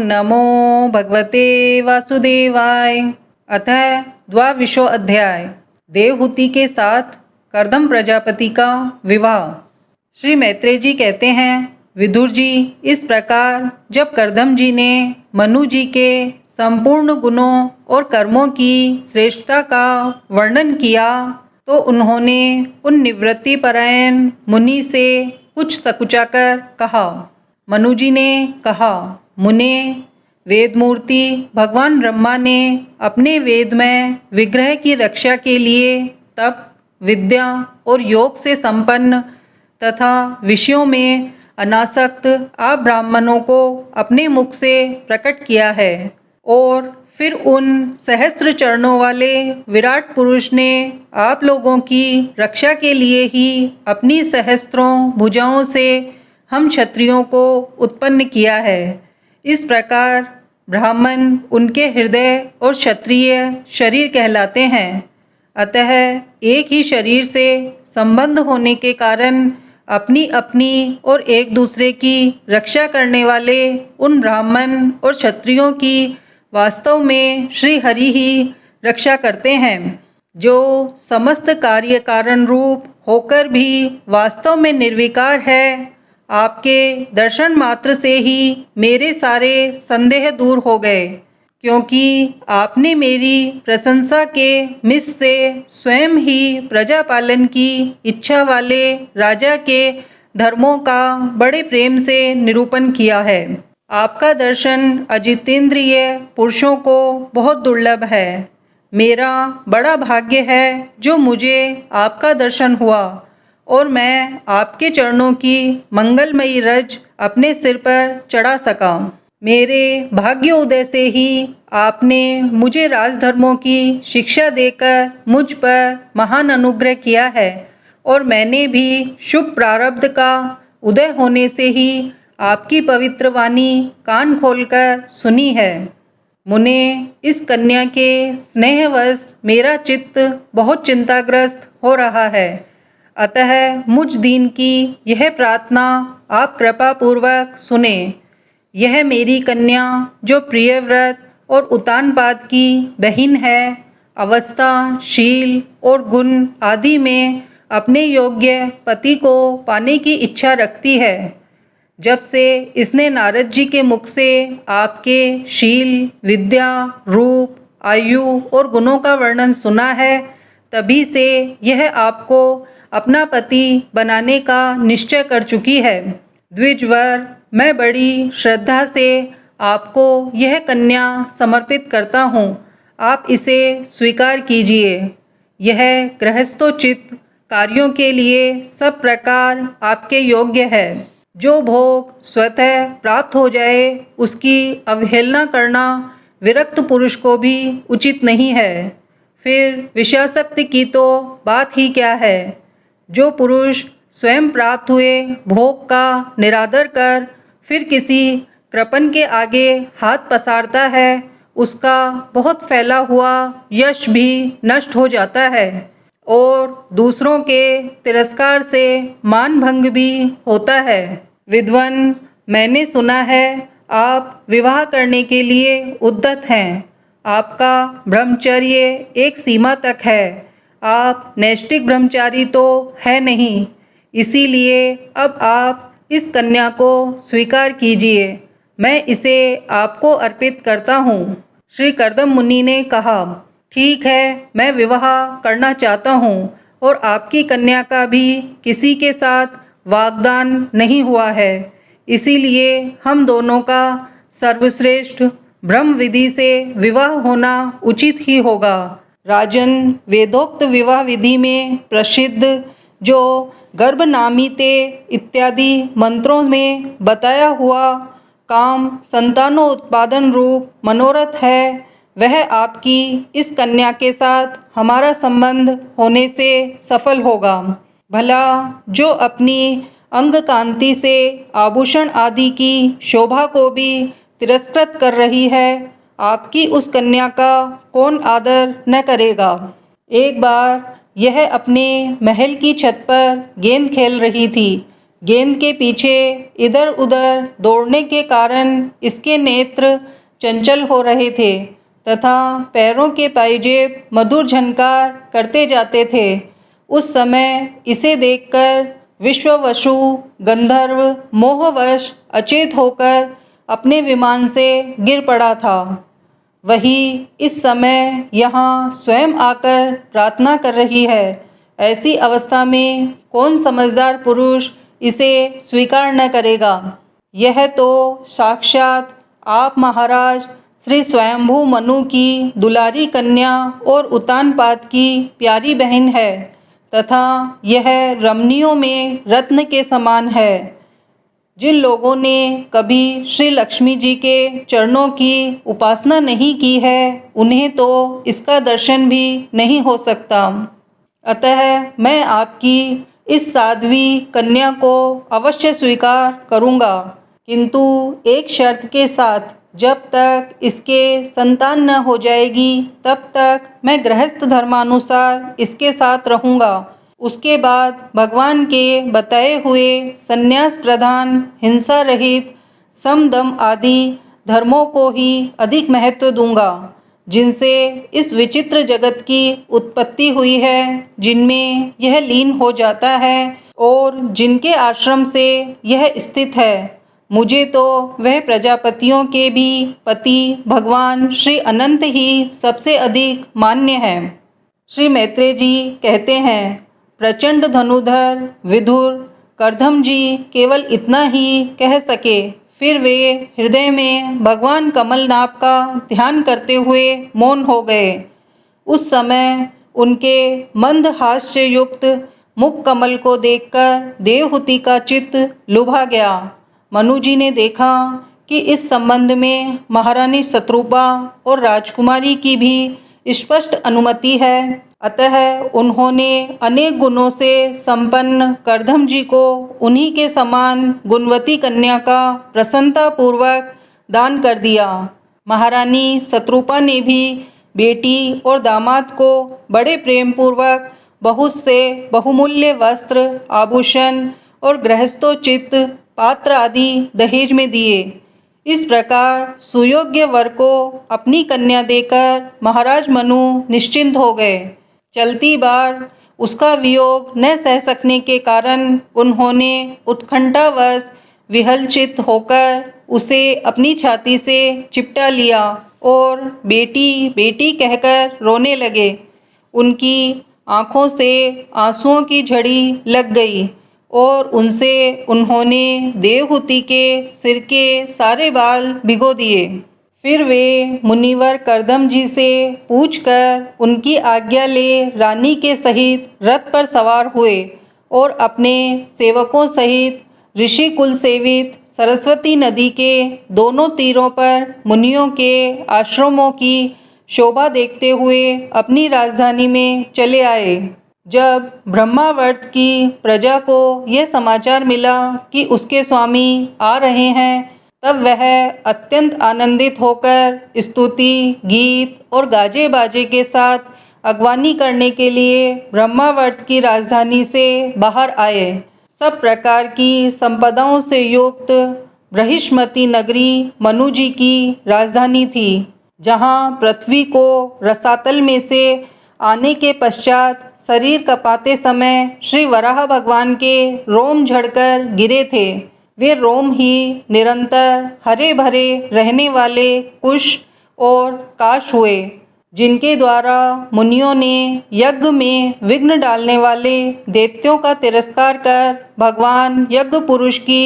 नमो भगवते वासुदेवाय। अतः द्वाविंशो अध्याय। देवहूति के साथ कर्दम प्रजापति का विवाह। श्री मैत्रेय जी कहते हैं, विदुर जी, इस प्रकार जब कर्दम जी ने मनु जी के संपूर्ण गुणों और कर्मों की श्रेष्ठता का वर्णन किया तो उन्होंने उन निवृत्ति परायण मुनि से कुछ सकुचाकर कहा। मनु जी ने कहा, मुने, वेद मूर्ति भगवान ब्रह्मा ने अपने वेद में विग्रह की रक्षा के लिए तप, विद्या और योग से संपन्न तथा विषयों में अनासक्त आप ब्राह्मणों को अपने मुख से प्रकट किया है और फिर उन सहस्त्र चरणों वाले विराट पुरुष ने आप लोगों की रक्षा के लिए ही अपनी सहस्त्रों भुजाओं से हम क्षत्रियों को उत्पन्न किया है। इस प्रकार ब्राह्मण उनके हृदय और क्षत्रिय शरीर कहलाते हैं। अतः एक ही शरीर से संबंध होने के कारण अपनी अपनी और एक दूसरे की रक्षा करने वाले उन ब्राह्मण और क्षत्रियों की वास्तव में श्री हरि ही रक्षा करते हैं, जो समस्त कार्य कारण रूप होकर भी वास्तव में निर्विकार है। आपके दर्शन मात्र से ही मेरे सारे संदेह दूर हो गए, क्योंकि आपने मेरी प्रशंसा के मिस से स्वयं ही प्रजा पालन की इच्छा वाले राजा के धर्मों का बड़े प्रेम से निरूपण किया है। आपका दर्शन अजितेंद्रिय पुरुषों को बहुत दुर्लभ है। मेरा बड़ा भाग्य है जो मुझे आपका दर्शन हुआ और मैं आपके चरणों की मंगलमयी रज अपने सिर पर चढ़ा सका। मेरे भाग्य उदय से ही आपने मुझे राजधर्मों की शिक्षा देकर मुझ पर महान अनुग्रह किया है और मैंने भी शुभ प्रारब्ध का उदय होने से ही आपकी पवित्र वाणी कान खोलकर सुनी है। मुने, इस कन्या के स्नेहवश मेरा चित्त बहुत चिंताग्रस्त हो रहा है। अतः मुझ दीन की यह प्रार्थना आप कृपा पूर्वक सुने। यह मेरी कन्या, जो प्रियव्रत और उतानपाद की बहन है, अवस्था, शील और गुण आदि में अपने योग्य पति को पाने की इच्छा रखती है। जब से इसने नारद जी के मुख से आपके शील, विद्या, रूप, आयु और गुणों का वर्णन सुना है, तभी से यह आपको अपना पति बनाने का निश्चय कर चुकी है। द्विजवर, मैं बड़ी श्रद्धा से आपको यह कन्या समर्पित करता हूँ। आप इसे स्वीकार कीजिए। यह गृहस्थोचित कार्यों के लिए सब प्रकार आपके योग्य है। जो भोग स्वतः प्राप्त हो जाए उसकी अवहेलना करना विरक्त पुरुष को भी उचित नहीं है। फिर विषयासक्ति की तो बात ही क्या है। जो पुरुष स्वयं प्राप्त हुए भोग का निरादर कर फिर किसी कृपण के आगे हाथ पसारता है, उसका बहुत फैला हुआ यश भी नष्ट हो जाता है और दूसरों के तिरस्कार से मान भंग भी होता है। विद्वान, मैंने सुना है आप विवाह करने के लिए उद्यत हैं। आपका ब्रह्मचर्य एक सीमा तक है। आप नैष्ठिक ब्रह्मचारी तो है नहीं, इसीलिए अब आप इस कन्या को स्वीकार कीजिए। मैं इसे आपको अर्पित करता हूँ। श्री कर्दम मुनि ने कहा, ठीक है, मैं विवाह करना चाहता हूँ और आपकी कन्या का भी किसी के साथ वाग्दान नहीं हुआ है, इसीलिए हम दोनों का सर्वश्रेष्ठ ब्रह्म विधि से विवाह होना उचित ही होगा। राजन, वेदोक्त विवाह विधि में प्रसिद्ध जो गर्भनामीते इत्यादि मंत्रों में बताया हुआ काम संतानों उत्पादन रूप मनोरथ है, वह आपकी इस कन्या के साथ हमारा संबंध होने से सफल होगा। भला जो अपनी अंग कांति से आभूषण आदि की शोभा को भी तिरस्कृत कर रही है, आपकी उस कन्या का कौन आदर न करेगा। एक बार यह अपने महल की छत पर गेंद खेल रही थी। गेंद के पीछे इधर उधर दौड़ने के कारण इसके नेत्र चंचल हो रहे थे तथा पैरों के पायजेब मधुर झनकार करते जाते थे। उस समय इसे देखकर विश्ववसु गंधर्व मोहवश अचेत होकर अपने विमान से गिर पड़ा था। वही इस समय यहाँ स्वयं आकर प्रार्थना कर रही है। ऐसी अवस्था में कौन समझदार पुरुष इसे स्वीकार न करेगा। यह तो साक्षात आप महाराज श्री स्वयंभू मनु की दुलारी कन्या और उतानपाद की प्यारी बहन है तथा यह रमणियों में रत्न के समान है। जिन लोगों ने कभी श्री लक्ष्मी जी के चरणों की उपासना नहीं की है उन्हें तो इसका दर्शन भी नहीं हो सकता। अतः मैं आपकी इस साध्वी कन्या को अवश्य स्वीकार करूँगा, किंतु एक शर्त के साथ। जब तक इसके संतान न हो जाएगी तब तक मैं गृहस्थ धर्मानुसार इसके साथ रहूँगा। उसके बाद भगवान के बताए हुए संन्यास प्रधान हिंसा रहित समदम आदि धर्मों को ही अधिक महत्व दूंगा, जिनसे इस विचित्र जगत की उत्पत्ति हुई है, जिनमें यह लीन हो जाता है और जिनके आश्रम से यह स्थित है। मुझे तो वह प्रजापतियों के भी पति भगवान श्री अनंत ही सबसे अधिक मान्य है। श्री मैत्रेय जी कहते हैं, प्रचंड धनुधर विदुर कर्दम जी केवल इतना ही कह सके। फिर वे हृदय में भगवान कमलनाभ का ध्यान करते हुए मौन हो गए। उस समय उनके मंद हास्य युक्त मुख कमल को देखकर देवहूति का चित्त लुभा गया। मनु जी ने देखा कि इस संबंध में महारानी शत्रुपा और राजकुमारी की भी स्पष्ट अनुमति है। अतः उन्होंने अनेक गुणों से संपन्न कर्दम जी को उन्हीं के समान गुणवती कन्या का प्रसन्नतापूर्वक दान कर दिया। महारानी शत्रुपा ने भी बेटी और दामाद को बड़े प्रेम पूर्वक बहुत से बहुमूल्य वस्त्र आभूषण और गृहस्थोचित पात्र आदि दहेज में दिए। इस प्रकार सुयोग्य वर को अपनी कन्या देकर महाराज मनु निश्चिंत हो गए। चलती बार उसका वियोग न सह सकने के कारण उन्होंने उत्कंठावश विहलचित होकर उसे अपनी छाती से चिपटा लिया और बेटी बेटी कहकर रोने लगे। उनकी आँखों से आंसुओं की झड़ी लग गई और उनसे उन्होंने देवहूति के सिर के सारे बाल भिगो दिए। फिर वे मुनिवर कर्दम जी से पूछकर उनकी आज्ञा ले रानी के सहित रथ पर सवार हुए और अपने सेवकों सहित ऋषि कुल सेवित सरस्वती नदी के दोनों तीरों पर मुनियों के आश्रमों की शोभा देखते हुए अपनी राजधानी में चले आए। जब ब्रह्मावर्त की प्रजा को यह समाचार मिला कि उसके स्वामी आ रहे हैं, तब वह अत्यंत आनंदित होकर स्तुति गीत और गाजे बाजे के साथ अगवानी करने के लिए ब्रह्मावर्त की राजधानी से बाहर आए। सब प्रकार की संपदाओं से युक्त बृहस्पति नगरी मनु जी की राजधानी थी, जहाँ पृथ्वी को रसातल में से आने के पश्चात शरीर कपाते समय श्री वराह भगवान के रोम झड़कर गिरे थे। वे रोम ही निरंतर हरे भरे रहने वाले कुश और काश हुए, जिनके द्वारा मुनियों ने यज्ञ में विघ्न डालने वाले दैत्यों का तिरस्कार कर भगवान यज्ञ पुरुष की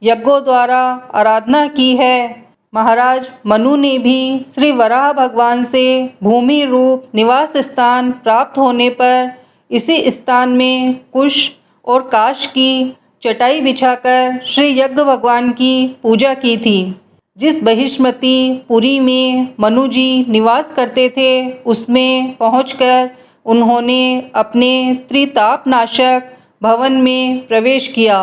यज्ञों द्वारा आराधना की है। महाराज मनु ने भी श्री वराह भगवान से भूमि रूप निवास स्थान प्राप्त होने पर इसी स्थान में कुश और काश की चटाई बिछाकर श्री यज्ञ भगवान की पूजा की थी। जिस बहिष्मती पुरी में मनु जी निवास करते थे, उसमें पहुंचकर उन्होंने अपने त्रितापनाशक भवन में प्रवेश किया।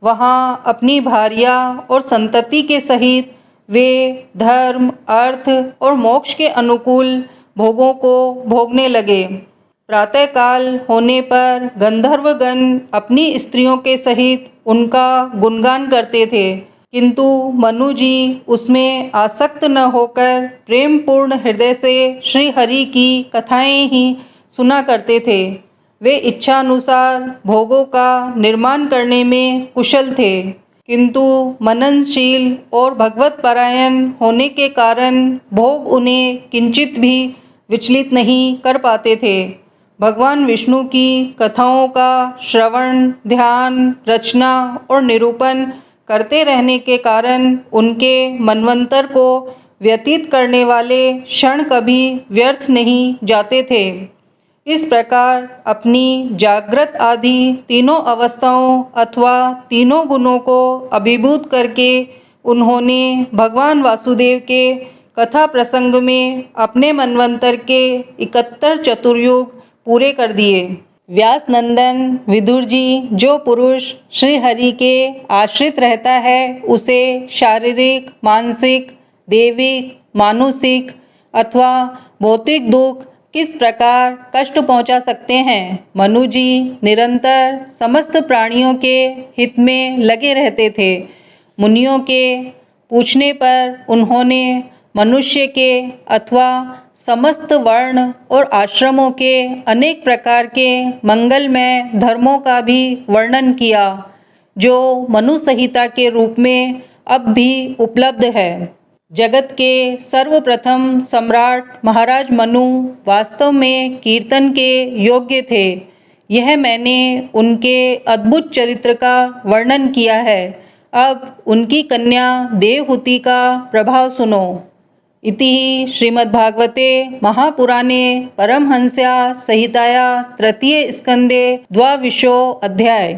वहां अपनी भार्या और संतति के सहित वे धर्म अर्थ और मोक्ष के अनुकूल भोगों को भोगने लगे। प्रातःकाल होने पर गंधर्वगण अपनी स्त्रियों के सहित उनका गुणगान करते थे, किंतु मनु जी उसमें आसक्त न होकर प्रेमपूर्ण हृदय से श्री हरि की कथाएं ही सुना करते थे। वे इच्छानुसार भोगों का निर्माण करने में कुशल थे, किंतु मननशील और भगवत परायण होने के कारण भोग उन्हें किंचित भी विचलित नहीं कर पाते थे। भगवान विष्णु की कथाओं का श्रवण, ध्यान, रचना और निरूपण करते रहने के कारण उनके मनवंतर को व्यतीत करने वाले क्षण कभी व्यर्थ नहीं जाते थे। इस प्रकार अपनी जागृत आदि तीनों अवस्थाओं अथवा तीनों गुणों को अभिभूत करके उन्होंने भगवान वासुदेव के कथा प्रसंग में अपने मनवंतर के 71 चतुर्युग पूरे कर दिए। व्यास नंदन विदुर जी, जो पुरुष श्री हरि के आश्रित रहता है उसे शारीरिक, मानसिक, दैविक, मानुषिक अथवा भौतिक दुख किस प्रकार कष्ट पहुंचा सकते हैं। मनु जी निरंतर समस्त प्राणियों के हित में लगे रहते थे। मुनियों के पूछने पर उन्होंने मनुष्य के अथवा समस्त वर्ण और आश्रमों के अनेक प्रकार के मंगलमय धर्मों का भी वर्णन किया, जो मनु संहिता के रूप में अब भी उपलब्ध है। जगत के सर्वप्रथम सम्राट महाराज मनु वास्तव में कीर्तन के योग्य थे। यह मैंने उनके अद्भुत चरित्र का वर्णन किया है। अब उनकी कन्या देवहूति का प्रभाव सुनो। इति श्रीमद्भागवते महापुराणे परमहंस्या संहिताया तृतीय स्कंदे द्वाविंशो अध्याय।